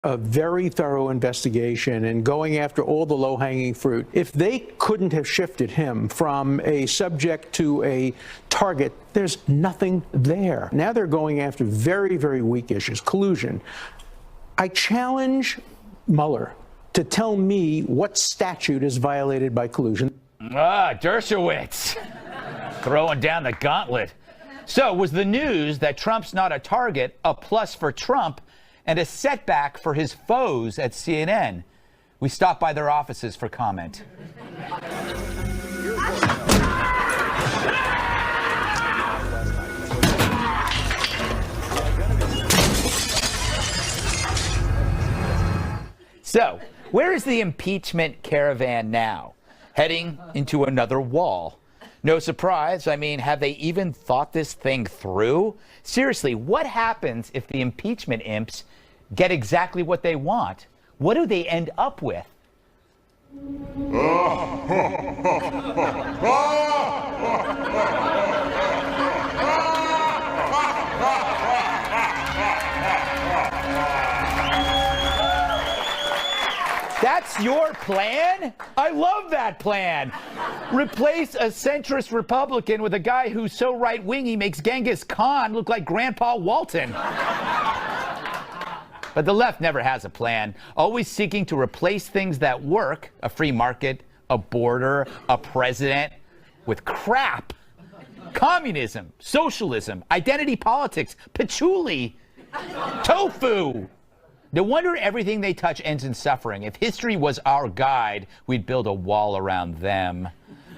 a very thorough investigation and going after all the low-hanging fruit. If they couldn't have shifted him from a subject to a target, there's nothing there. Now they're going after very, very weak issues. Collusion. I challenge Mueller to tell me what statute is violated by collusion. Dershowitz. Throwing down the gauntlet. So was the news that Trump's not a target a plus for Trump and a setback for his foes at CNN? We stopped by their offices for comment. So, where is the impeachment caravan now? Heading into another wall. No surprise. I mean, have they even thought this thing through? Seriously, what happens if the impeachment imps get exactly what they want? What do they end up with? That's your plan? I love that plan. Replace a centrist Republican with a guy who's so right-wing he makes Genghis Khan look like Grandpa Walton. But the left never has a plan, always seeking to replace things that work, a free market, a border, a president, with crap. Communism, socialism, identity politics, patchouli, tofu. No wonder everything they touch ends in suffering. If history was our guide, we'd build a wall around them.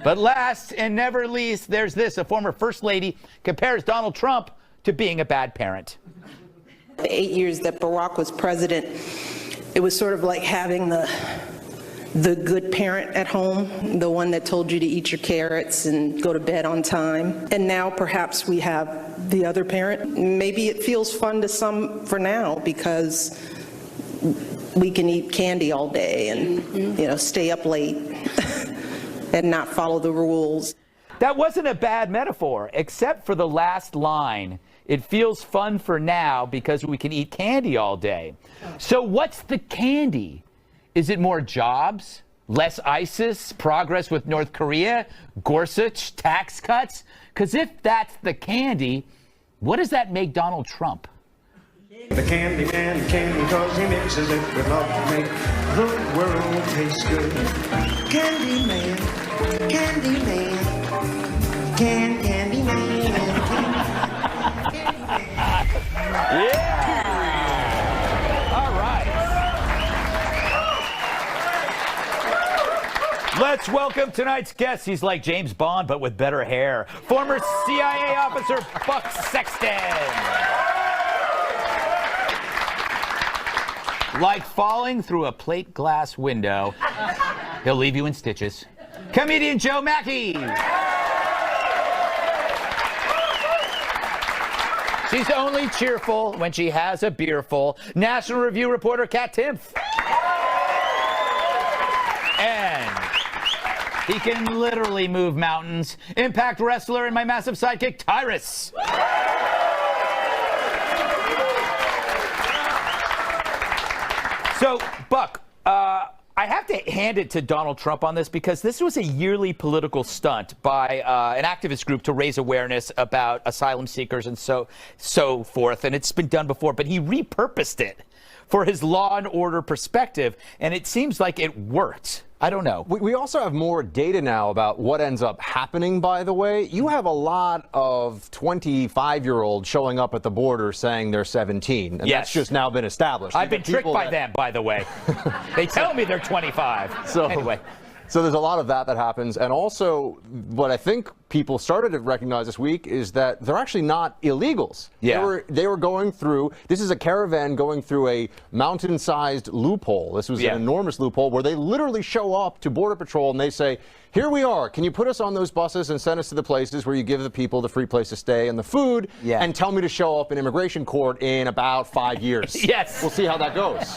But last and never least, there's this. A former First Lady compares Donald Trump to being a bad parent. The 8 years that Barack was president, it was sort of like having the good parent at home, the one that told you to eat your carrots and go to bed on time. And now perhaps we have the other parent. Maybe it feels fun to some for now because we can eat candy all day and, stay up late and not follow the rules. That wasn't a bad metaphor, except for the last line. It feels fun for now because we can eat candy all day. So what's the candy? Is it more jobs, less ISIS, progress with North Korea, Gorsuch, tax cuts? Because if that's the candy, what does that make Donald Trump? The candy man can because he mixes it with love to make the world taste good. Candy man, candy man, candy man, Yeah! All right. Let's welcome tonight's guest. He's like James Bond, but with better hair. Former CIA officer Buck Sexton. Like falling through a plate glass window, he'll leave you in stitches. Comedian Joe Mackey. She's only cheerful when she has a beerful. National Review reporter Kat Timpf. And he can literally move mountains. Impact wrestler and my massive sidekick, Tyrus. So, Buck, I have to hand it to Donald Trump on this because this was a yearly political stunt by an activist group to raise awareness about asylum seekers and so forth. And it's been done before, but he repurposed it for his law and order perspective. And it seems like it worked. I don't know. We also have more data now about what ends up happening, by the way. You have a lot of 25-year-olds showing up at the border saying they're 17. And that's just now been established. I've been tricked by them, by the way. They tell me they're 25. So, anyway. So there's a lot of that happens. And also, what I think people started to recognize this week is that they're actually not illegals. Yeah. They were going through, this is a caravan going through a mountain-sized loophole. This was an enormous loophole where they literally show up to Border Patrol and they say, here we are. Can you put us on those buses and send us to the places where you give the people the free place to stay and the food and tell me to show up in immigration court in about 5 years? Yes. We'll see how that goes.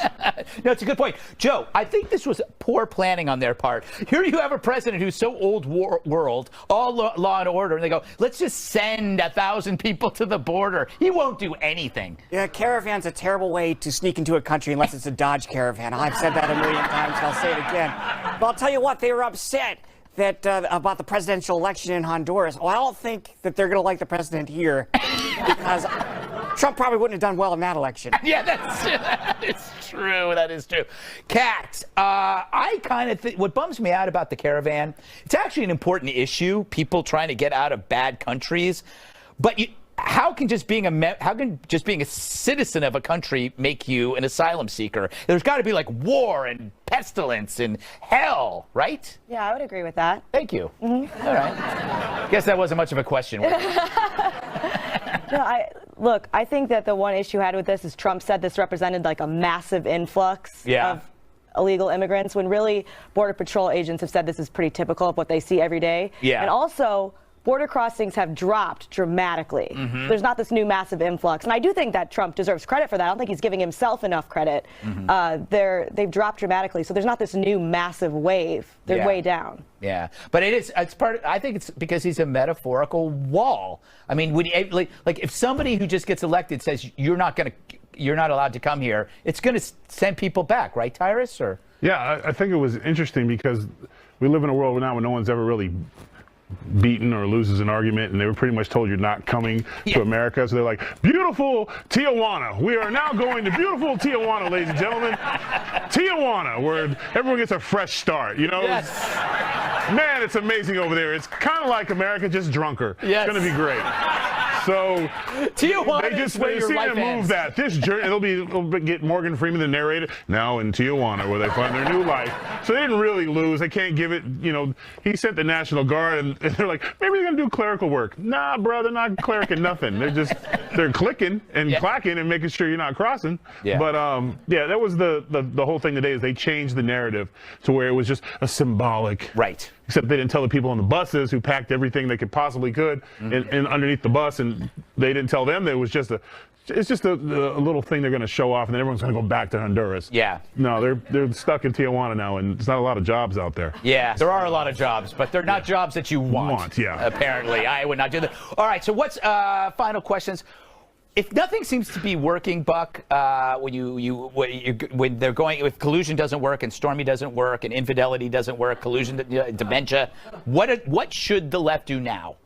No, it's a good point. Joe, I think this was poor planning on their part. Here you have a president who's so old world, all law and order, and they go, let's just send 1,000 people to the border. He won't do anything. Yeah, caravan's a terrible way to sneak into a country unless it's a Dodge Caravan. I've said that a million times, and I'll say it again. But I'll tell you what, they were upset that about the presidential election in Honduras. Well, I don't think that they're going to like the president here because Trump probably wouldn't have done well in that election. Yeah, that is true. That is true. Kat, I kind of think what bums me out about the caravan, it's actually an important issue, people trying to get out of bad countries. But how can just being a citizen of a country make you an asylum seeker? There's got to be like war and pestilence and hell, right? Yeah, I would agree with that. Thank you. Mm-hmm. All right. Guess that wasn't much of a question. No, I think that the one issue I had with this is Trump said this represented like a massive influx of illegal immigrants, when really Border Patrol agents have said this is pretty typical of what they see every day. Yeah. And also, border crossings have dropped dramatically. Mm-hmm. There's not this new massive influx. And I do think that Trump deserves credit for that. I don't think he's giving himself enough credit. Mm-hmm. They've dropped dramatically. So there's not this new massive wave. They're way down. Yeah. But it's I think it's because he's a metaphorical wall. I mean, like if somebody who just gets elected says you're not allowed to come here, it's going to send people back, right, Tyrus? Or yeah, I think it was interesting because we live in a world now where no one's ever really beaten or loses an argument, and they were pretty much told you're not coming to America. So they're like, beautiful Tijuana. We are now going to beautiful Tijuana, ladies and gentlemen. Tijuana, where everyone gets a fresh start, you know? Yes. Man, it's amazing over there. It's kind of like America, just drunker. Yes. It's going to be great. So Tijuana they is where your life move ends. that. This journey, it'll get Morgan Freeman, the narrator, now in Tijuana, where they find their new life. So they didn't really lose. They can't give it, he sent the National Guard, and they're like, maybe they're going to do clerical work. Nah, bro, they're not clericing nothing. They're clicking and clacking and making sure you're not crossing. Yeah. But, that was the whole thing today is they changed the narrative to where it was just a symbolic. Right. Except they didn't tell the people on the buses who packed everything they possibly could in underneath the bus, and they didn't tell them that it was just it's just a little thing they're going to show off, and then everyone's going to go back to Honduras. Yeah. No, they're stuck in Tijuana now, and there's not a lot of jobs out there. Yeah, there are a lot of jobs, but they're not jobs that you want. Apparently, I would not do that. All right, so what's final questions? If nothing seems to be working, Buck, when they're going, if collusion doesn't work and Stormy doesn't work and infidelity doesn't work, collusion, dementia, what should the left do now?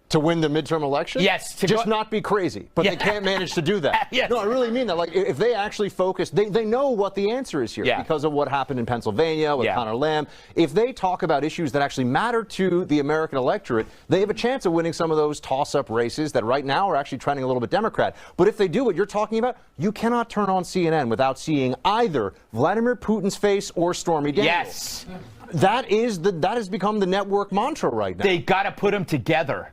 To win the midterm election? Yes. Just not be crazy. But they can't manage to do that. Yes. No, I really mean that. Like, if they actually focus, they know what the answer is here because of what happened in Pennsylvania with Connor Lamb. If they talk about issues that actually matter to the American electorate, they have a chance of winning some of those toss-up races that right now are actually trending a little bit Democrat. But if they do what you're talking about, you cannot turn on CNN without seeing either Vladimir Putin's face or Stormy Daniels. Yes. That has become the network mantra right now. They got to put them together.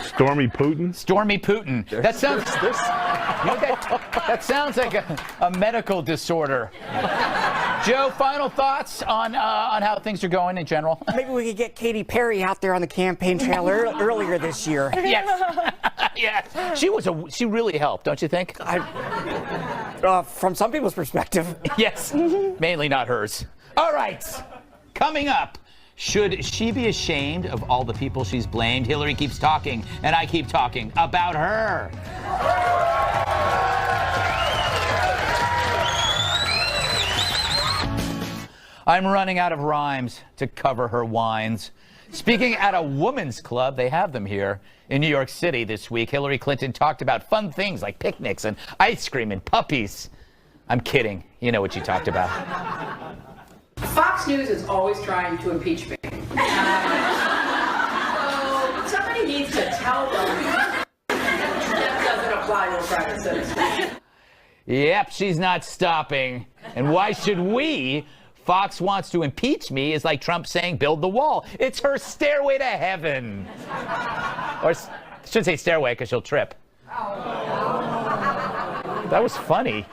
Stormy Putin? Stormy Putin. That sounds that sounds like a medical disorder. Joe, final thoughts on how things are going in general? Maybe we could get Katy Perry out there on the campaign trail earlier this year. Yes. Yes. She really helped, don't you think? From some people's perspective. Yes. Mainly not hers. All right. Coming up. Should she be ashamed of all the people she's blamed? Hillary keeps talking, and I keep talking about her. I'm running out of rhymes to cover her whines. Speaking at a women's club, they have them here in New York City this week. Hillary Clinton talked about fun things like picnics and ice cream and puppies. I'm kidding. You know what she talked about. Fox News is always trying to impeach me. So somebody needs to tell them that doesn't apply to a private citizen. Yep, she's not stopping. And why should we? Fox wants to impeach me is like Trump saying build the wall. It's her stairway to heaven. Or I shouldn't say stairway because she'll trip. That was funny.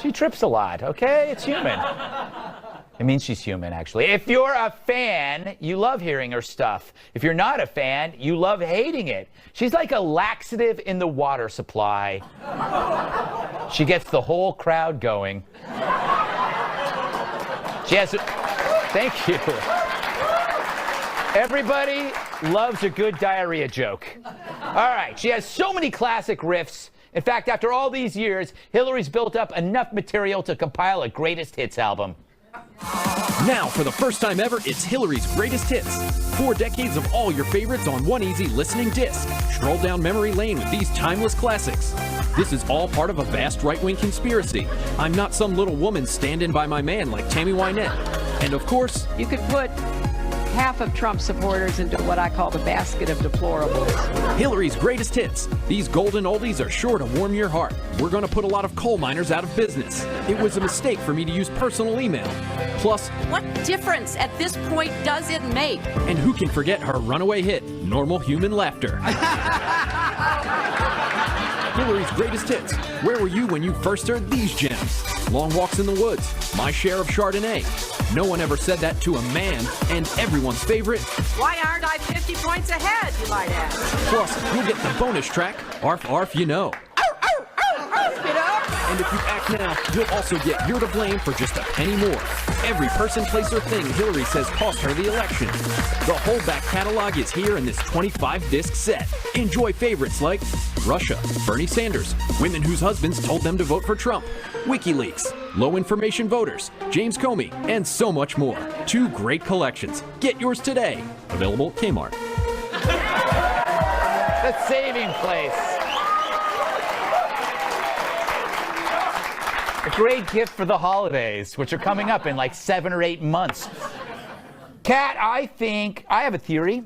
She trips a lot, okay? It's human. It means she's human, actually. If you're a fan, you love hearing her stuff. If you're not a fan, you love hating it. She's like a laxative in the water supply. She gets the whole crowd going. She has... Thank you. Everybody loves a good diarrhea joke. All right, she has so many classic riffs. In fact, after all these years, Hillary's built up enough material to compile a greatest hits album. Now, for the first time ever, it's Hillary's Greatest Hits. 4 decades of all your favorites on one easy listening disc. Stroll down memory lane with these timeless classics. This is all part of a vast right-wing conspiracy. I'm not some little woman standing by my man like Tammy Wynette. And of course, You could put half of Trump supporters into what I call the basket of deplorables. Hillary's Greatest Hits. These golden oldies are sure to warm your heart. We're going to put a lot of coal miners out of business. It was a mistake for me to use personal email. Plus, what difference at this point does it make? And who can forget her runaway hit, Normal Human Laughter? Hillary's Greatest Hits. Where were you when you first heard these gems? Long Walks in the Woods, My Share of Chardonnay. No one ever said that to a man, and everyone's favorite. Why aren't I 50 points ahead, you might ask? Plus, you'll get the bonus track, Arf Arf You Know. And if you act now, you'll also get You're to Blame for just a penny more. Every person, place, or thing Hillary says cost her the election. The whole back catalog is here in this 25-disc set. Enjoy favorites like Russia, Bernie Sanders, women whose husbands told them to vote for Trump, WikiLeaks, low-information voters, James Comey, and so much more. 2 great collections. Get yours today. Available at Kmart. The saving place. A great gift for the holidays, which are coming up in like 7 or 8 months. Kat, I have a theory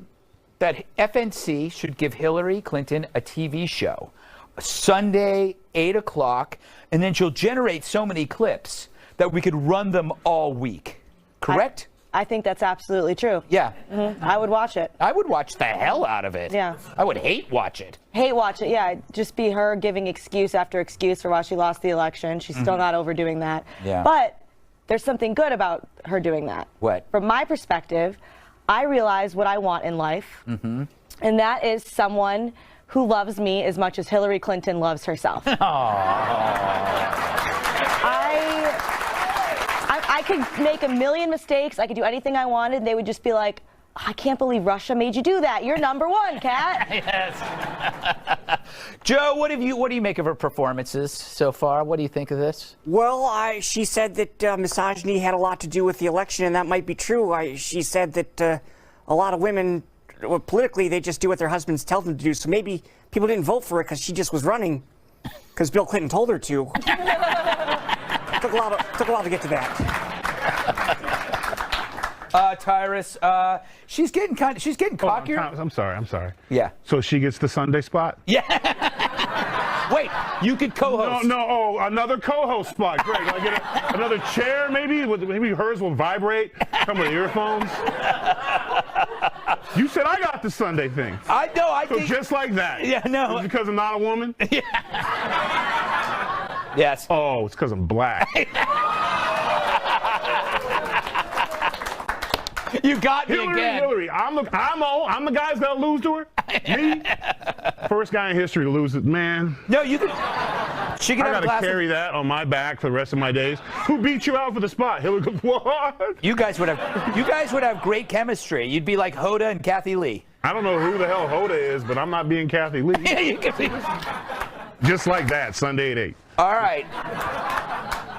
that FNC should give Hillary Clinton a TV show. Sunday, 8 o'clock, and then she'll generate so many clips that we could run them all week. Correct? I think that's absolutely true. Yeah. Mm-hmm. I would watch it. I would watch the hell out of it. Yeah. I would hate watch it. Hate watch it, yeah. It'd just be her giving excuse after excuse for why she lost the election. She's still not overdoing that. Yeah. But there's something good about her doing that. What? From my perspective, I realize what I want in life, and that is someone who loves me as much as Hillary Clinton loves herself. I could make a million mistakes. I could do anything I wanted. And they would just be like, I can't believe Russia made you do that. You're number one, Kat. Yes. Joe, what do you make of her performances so far? What do you think of this? Well, she said that misogyny had a lot to do with the election, and that might be true. She said that a lot of women, politically, they just do what their husbands tell them to do. So maybe people didn't vote for her because she just was running because Bill Clinton told her to. Took a while to get to that. Tyrus, she's getting cockier. I'm sorry. Yeah. So she gets the Sunday spot? Yeah. Wait, you could co-host. No, another co-host spot. Great. I get another chair, maybe? Maybe hers will vibrate. Come with earphones. You said I got the Sunday thing. I think just like that. Yeah, no. It's because I'm not a woman? Yeah. Yes. Oh, it's because I'm black. You got me again. Hillary. I'm the guy that's gonna lose to her. Me, first guy in history to lose it, man. No, you can. She can. I gotta carry that on my back for the rest of my days. Who beat you out for the spot? Hillary. What? You guys would have great chemistry. You'd be like Hoda and Kathy Lee. I don't know who the hell Hoda is, but I'm not being Kathy Lee. Yeah, you can be. Just like that, Sunday at 8. All right.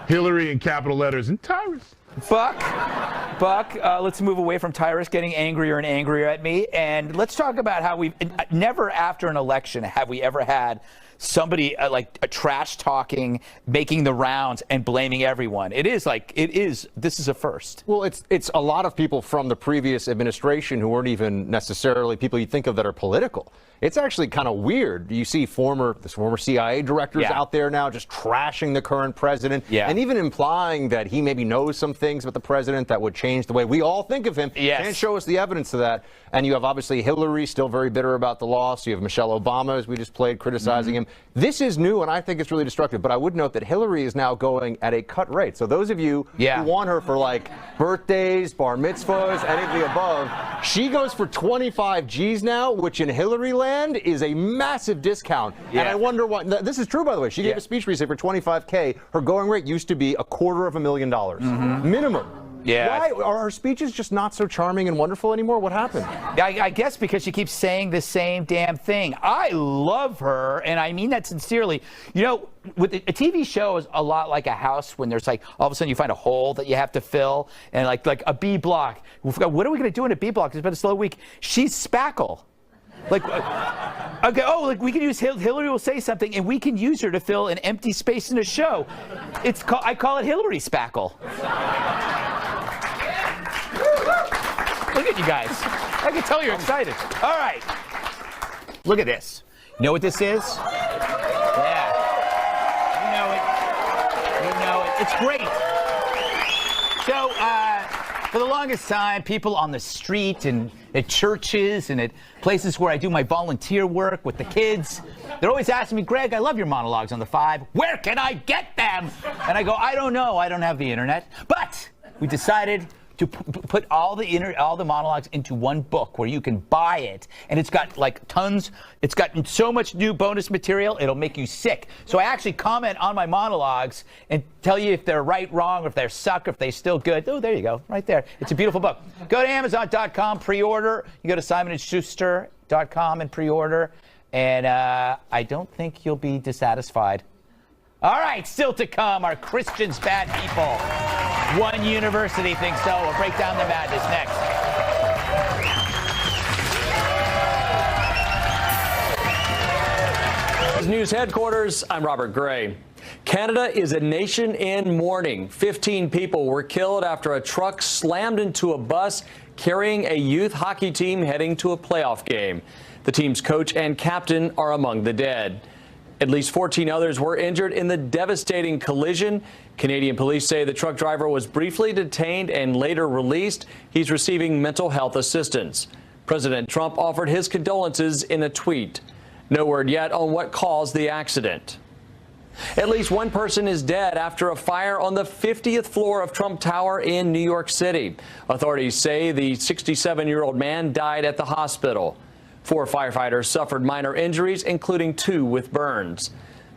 Hillary in capital letters and Tyrus. Buck, let's move away from Tyrus getting angrier and angrier at me, and let's talk about how we've never after an election have we ever had somebody like a trash talking, making the rounds and blaming everyone. This is a first. Well, it's a lot of people from the previous administration who weren't even necessarily people you think of that are political. It's actually kind of weird. You see former CIA directors out there now just trashing the current president and even implying that he maybe knows some things about the president that would change the way we all think of him. Yes. Can't show us the evidence of that. And you have obviously Hillary still very bitter about the loss. You have Michelle Obama, as we just played, criticizing him. This is new, and I think it's really destructive. But I would note that Hillary is now going at a cut rate. So those of you who want her for like birthdays, bar mitzvahs, anything above, she goes for 25 G's now, which in Hillary land is a massive discount. And I wonder why. This is true, by the way. She gave a speech recently for $25K. Her going rate used to be $250,000 minimum. Yeah. Why? Are her speeches just not so charming and wonderful anymore? What happened? I guess because she keeps saying the same damn thing. I love her, and I mean that sincerely. You know, with a TV show is a lot like a house when there's like all of a sudden you find a hole that you have to fill, and like a B block. What are we going to do in a B block? It's been a slow week. She's Spackle. Like, okay, oh, like we can use Hillary will say something, and we can use her to fill an empty space in a show. I call it Hillary Spackle. Look at you guys. I can tell you're excited. All right. Look at this. You know what this is? Yeah. You know it. It's great. So, for the longest time, people on the street and at churches and at places where I do my volunteer work with the kids, they're always asking me, Greg, I love your monologues on the 5. Where can I get them? And I go, I don't know. I don't have the internet. But we decided to put all the monologues into one book where you can buy it, and it's got like tons. It's got so much new bonus material, it'll make you sick. So I actually comment on my monologues and tell you if they're right, wrong, or if they're suck, or if they're still good. Oh, there you go, right there. It's a beautiful book. Go to Amazon.com, pre-order. You go to SimonandSchuster.com and pre-order, and I don't think you'll be dissatisfied. All right, still to come, are Christians bad people? One university thinks so. We'll break down the madness next. News headquarters, I'm Robert Gray. Canada is a nation in mourning. 15 people were killed after a truck slammed into a bus carrying a youth hockey team heading to a playoff game. The team's coach and captain are among the dead. At least 14 others were injured in the devastating collision. Canadian police say the truck driver was briefly detained and later released. He's receiving mental health assistance. President Trump offered his condolences in a tweet. No word yet on what caused the accident. At least one person is dead after a fire on the 50th floor of Trump Tower in New York City. Authorities say the 67-year-old man died at the hospital. 4 firefighters suffered minor injuries, including 2 with burns.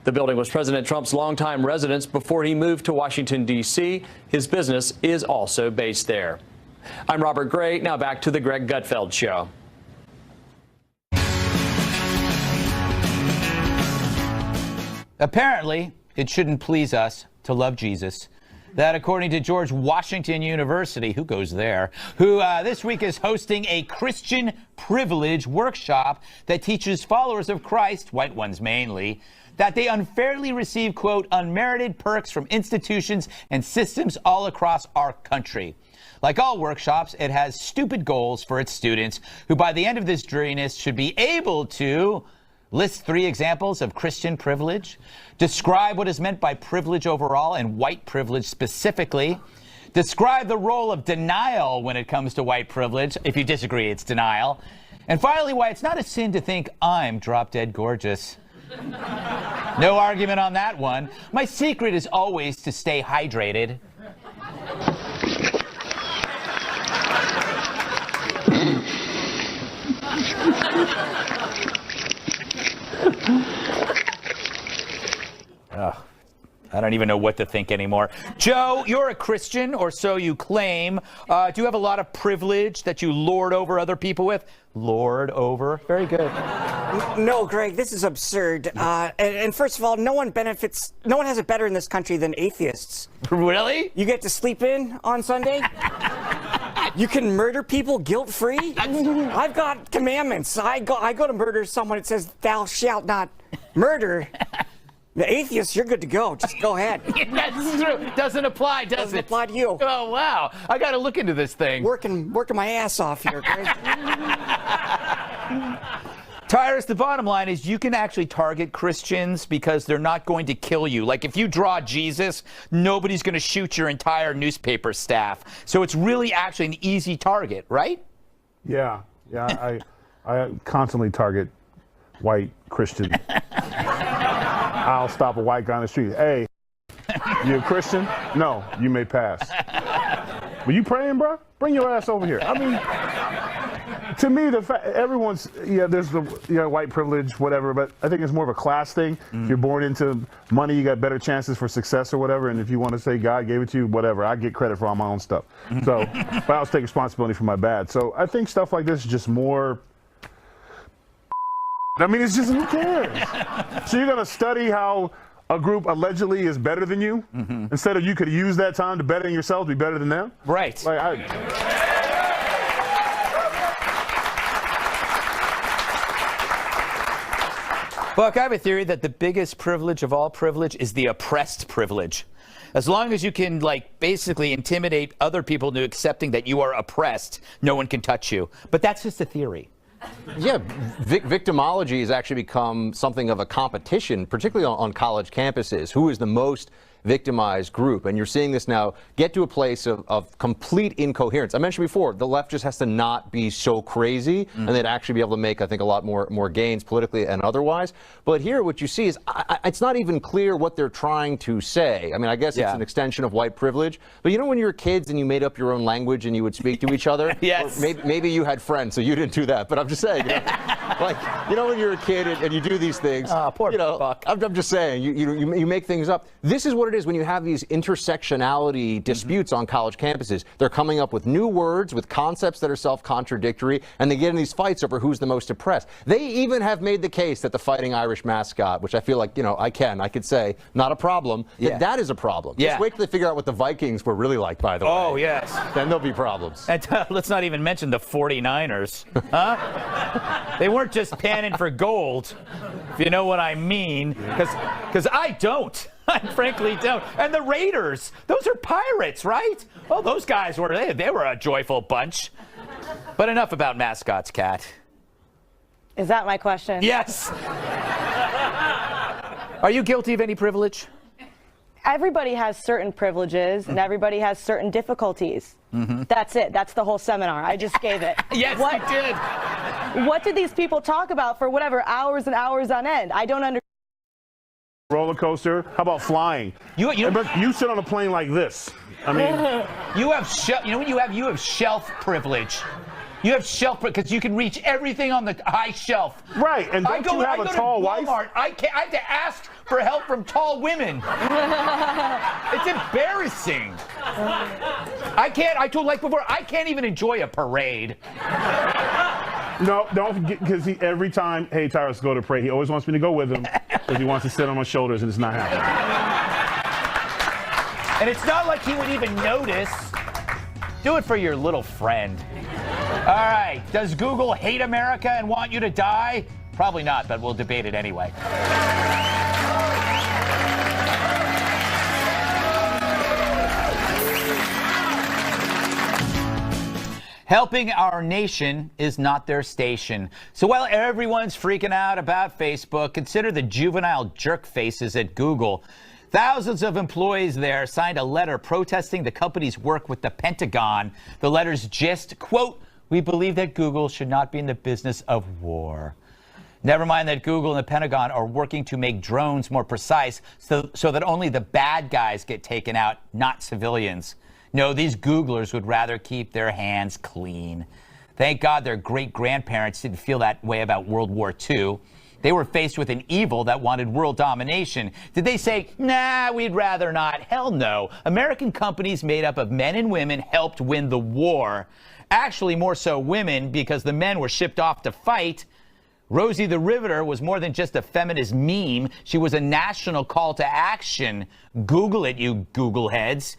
The building was President Trump's longtime residence before he moved to Washington, D.C. His business is also based there. I'm Robert Gray. Now back to the Greg Gutfeld Show. Apparently, it shouldn't please us to love Jesus. That, according to George Washington University, who goes there, who this week is hosting a Christian privilege workshop that teaches followers of Christ, white ones mainly, that they unfairly receive, quote, unmerited perks from institutions and systems all across our country. Like all workshops, it has stupid goals for its students, who by the end of this dreariness should be able to list 3 examples of Christian privilege, describe what is meant by privilege overall and white privilege specifically, describe the role of denial when it comes to white privilege. If you disagree, it's denial. And finally, why it's not a sin to think I'm drop-dead gorgeous. No argument on that one. My secret is always to stay hydrated. I don't even know what to think anymore. Joe, you're a Christian, or so you claim. Do you have a lot of privilege that you lord over other people with? Lord over. Very good. No, Greg, this is absurd. And first of all, no one has it better in this country than atheists. Really? You get to sleep in on Sunday? You can murder people guilt-free? I've got commandments. I go to murder someone. It says, thou shalt not murder. The atheists, you're good to go. Just go ahead. Yeah, that's true. Doesn't apply, does it? Doesn't apply to you. Oh, wow. I got to look into this thing. Working my ass off here, Greg. Tyrus, the bottom line is you can actually target Christians because they're not going to kill you. Like if you draw Jesus, nobody's going to shoot your entire newspaper staff. So it's really actually an easy target, right? Yeah. I constantly target white Christians. I'll stop a white guy on the street. Hey, you a Christian? No, you may pass. But you praying, bro? Bring your ass over here. I mean, To me, everyone's, there's the white privilege, whatever, but I think it's more of a class thing. If you're born into money, you got better chances for success or whatever, and if you want to say God gave it to you, whatever, I get credit for all my own stuff. So, but I also take responsibility for my bad. So I think stuff like this is just more, I mean, it's just, who cares? So you're going to study how a group allegedly is better than you, instead of you could use that time to better yourself, be better than them? Right. Like, Look, I have a theory that the biggest privilege of all privilege is the oppressed privilege. As long as you can, like, basically intimidate other people into accepting that you are oppressed, no one can touch you. But that's just a theory. Yeah, victimology has actually become something of a competition, particularly on college campuses. Who is the most victimized group? And you're seeing this now get to a place of complete incoherence. I mentioned before, the left just has to not be so crazy, and they'd actually be able to make, I think, a lot more gains politically and otherwise. But here, what you see is it's not even clear what they're trying to say. I mean, I guess it's an extension of white privilege. But you know when you were kids and you made up your own language and you would speak to each other? Yes. Maybe you had friends, so you didn't do that. But I'm just saying, like, when you're a kid and you do these things, poor fuck. I'm just saying, you make things up. This is what it is when you have these intersectionality disputes on college campuses. They're coming up with new words, with concepts that are self-contradictory, and they get in these fights over who's the most oppressed. They even have made the case that the Fighting Irish mascot, which I feel like, I could say, not a problem, that is a problem. Just wait till they figure out what the Vikings were really like, by the way. Oh, yes. Then there'll be problems. And let's not even mention the 49ers. Huh? They weren't just panning for gold, if you know what I mean, because I don't. I frankly don't. And the Raiders, those are pirates, right? Well, those guys they were a joyful bunch. But enough about mascots, Kat. Is that my question? Yes. Are you guilty of any privilege? Everybody has certain privileges and everybody has certain difficulties. That's it. That's the whole seminar. I just gave it. Yes, you did. What did these people talk about for whatever hours and hours on end? I don't understand. roller coaster. How about flying? You sit on a plane like this. I mean, you have you have shelf privilege. You have shelf because you can reach everything on the high shelf. Right, and don't you have a tall wife? I have to ask for help from tall women. It's embarrassing. I told before, I can't even enjoy a parade. No, don't forget, because every time, hey, Tyrus, go to parade, he always wants me to go with him because he wants to sit on my shoulders, and it's not happening. And it's not like he would even notice. Do it for your little friend. All right, does Google hate America and want you to die? Probably not, but we'll debate it anyway. Helping our nation is not their station. So while everyone's freaking out about Facebook, consider the juvenile jerk faces at Google. Thousands of employees there signed a letter protesting the company's work with the Pentagon. The letter's gist, quote, "We believe that Google should not be in the business of war." Never mind that Google and the Pentagon are working to make drones more precise so that only the bad guys get taken out, not civilians. No, these Googlers would rather keep their hands clean. Thank God their great-grandparents didn't feel that way about World War II. They were faced with an evil that wanted world domination. Did they say, nah, we'd rather not? Hell no. American companies made up of men and women helped win the war. Actually, more so women, because the men were shipped off to fight. Rosie the Riveter was more than just a feminist meme. She was a national call to action. Google it, you Google heads.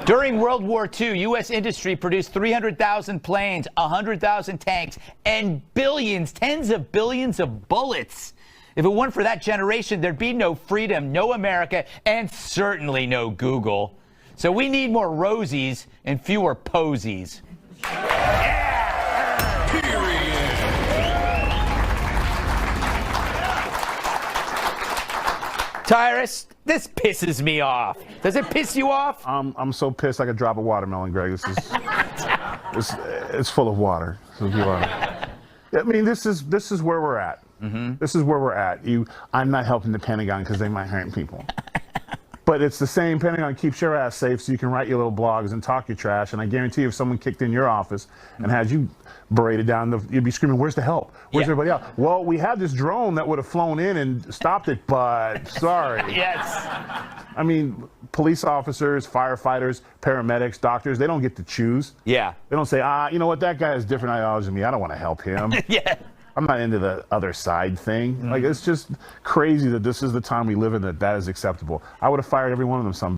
During World War II, U.S. industry produced 300,000 planes, 100,000 tanks, and billions, tens of billions of bullets. If it weren't for that generation, there'd be no freedom, no America, and certainly no Google. So we need more Rosies and fewer posies. Tyrus, this pisses me off. Does it piss you off? I'm so pissed I could drop a watermelon, Greg. This is it's full of water. I mean, this is where we're at. This is where we're at. I'm not helping the Pentagon because they might hurt people. But it's the same. Pentagon keeps your ass safe so you can write your little blogs and talk your trash. And I guarantee you, if someone kicked in your office and had you berated down, you'd be screaming, "Where's the help? Where's everybody else?" Well, we had this drone that would have flown in and stopped it, but sorry. Yes. I mean, police officers, firefighters, paramedics, doctors, they don't get to choose. Yeah. They don't say, you know what, that guy has different ideology than me. I don't want to help him. Yeah. I'm not into the other side thing. Like, it's just crazy that this is the time we live in, that is acceptable. I would have fired every one of them some.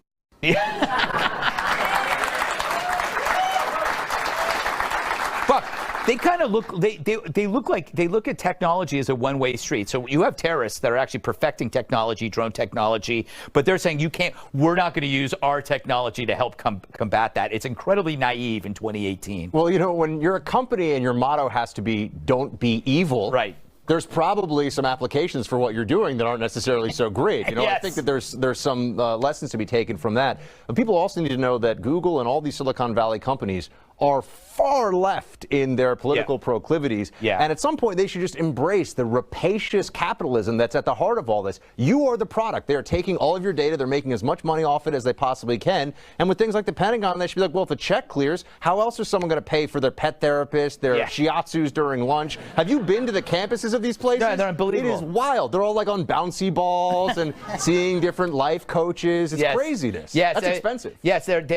But they kind of look, they look at technology as a one-way street. So you have terrorists that are actually perfecting technology, drone technology, but they're saying we're not going to use our technology to help combat that. It's incredibly naive in 2018. Well, you know, when you're a company and your motto has to be, don't be evil. Right. There's probably some applications for what you're doing that aren't necessarily so great. You know, Yes. I think that there's some lessons to be taken from that. But people also need to know that Google and all these Silicon Valley companies are far left in their political proclivities. Yeah. And at some point, they should just embrace the rapacious capitalism that's at the heart of all this. You are the product. They are taking all of your data. They're making as much money off it as they possibly can. And with things like the Pentagon, they should be like, well, if the check clears, how else is someone going to pay for their pet therapist, their shiatsus during lunch? Have you been to the campuses of these places? No, they're unbelievable. It is wild. They're all like on bouncy balls and seeing different life coaches. It's craziness. Yes, That's expensive. Yes, they have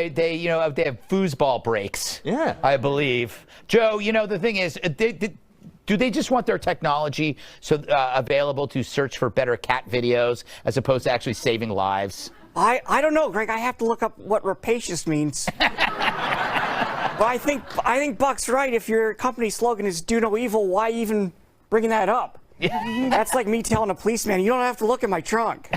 foosball breaks. Yeah. I believe. Joe, you know, the thing is, do they just want their technology available to search for better cat videos as opposed to actually saving lives? I don't know, Greg. I have to look up what rapacious means. But I think Buck's right. If your company slogan is "Do no evil," why even bringing that up? That's like me telling a policeman, "You don't have to look in my trunk."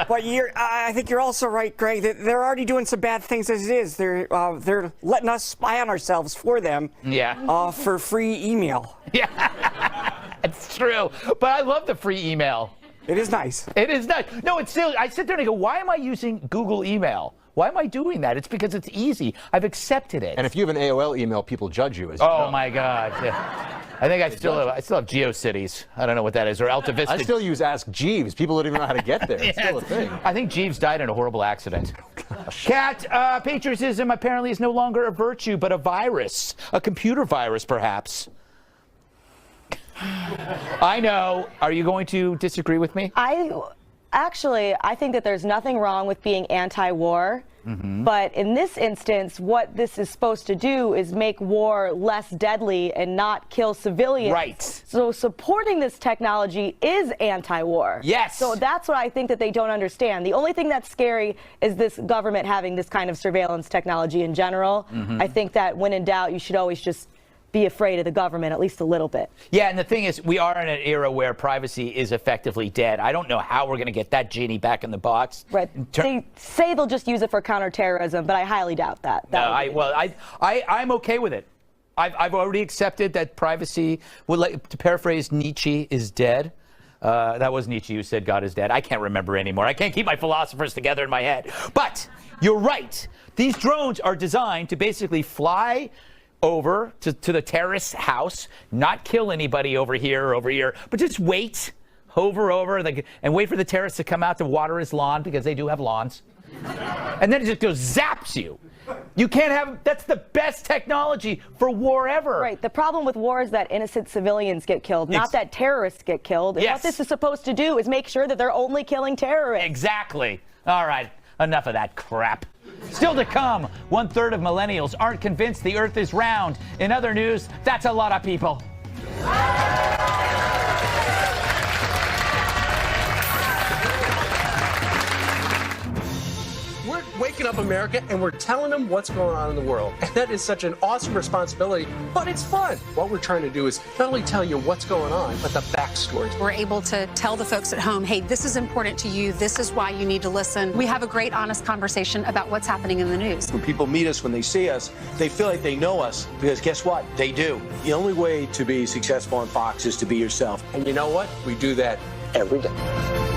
But I think you're also right, Greg, that they're already doing some bad things as it is. They're letting us spy on ourselves for them. Yeah. For free email. Yeah. It's true. But I love the free email. It is nice. It is nice. No, it's still. I sit there and I go, why am I using Google email? Why am I doing that? It's because it's easy. I've accepted it. And if you have an AOL email, people judge you as Oh my God. Yeah. I think I still have GeoCities. I don't know what that is, or Alta Vista. I still use Ask Jeeves. People don't even know how to get there. It's still a thing. I think Jeeves died in a horrible accident. Kat, patriotism apparently is no longer a virtue, but a virus. A computer virus, perhaps. I know. Are you going to disagree with me? I think that there's nothing wrong with being anti-war. But in this instance, what this is supposed to do is make war less deadly and not kill civilians. Right. So supporting this technology is anti-war. Yes. So that's what I think that they don't understand. The only thing that's scary is this government having this kind of surveillance technology in general. I think that when in doubt, you should always just be afraid of the government at least a little bit. Yeah, and the thing is, we are in an era where privacy is effectively dead. I don't know how we're going to get that genie back in the box. Right. They say they'll just use it for counterterrorism, but I highly doubt that. I'm okay with it. I've already accepted that privacy, to paraphrase Nietzsche, is dead. That was Nietzsche who said God is dead. I can't remember anymore. I can't keep my philosophers together in my head. But you're right. These drones are designed to basically fly over to the terrorist's house, not kill anybody over here, but just wait, hover over, and wait for the terrorist to come out to water his lawn, because they do have lawns. And then it just goes zaps you. You can't have, that's the best technology for war ever. Right. The problem with war is that innocent civilians get killed, not that terrorists get killed. And what this is supposed to do is make sure that they're only killing terrorists. Exactly. All right. Enough of that crap. Still to come, 1/3 of millennials aren't convinced the Earth is round. In other news, that's a lot of people. We're waking up America and we're telling them what's going on in the world. And that is such an awesome responsibility, but it's fun. What we're trying to do is not only tell you what's going on, but the backstory. We're able to tell the folks at home, hey, this is important to you. This is why you need to listen. We have a great, honest conversation about what's happening in the news. When people meet us, when they see us, they feel like they know us, because guess what? They do. The only way to be successful on Fox is to be yourself. And you know what? We do that every day.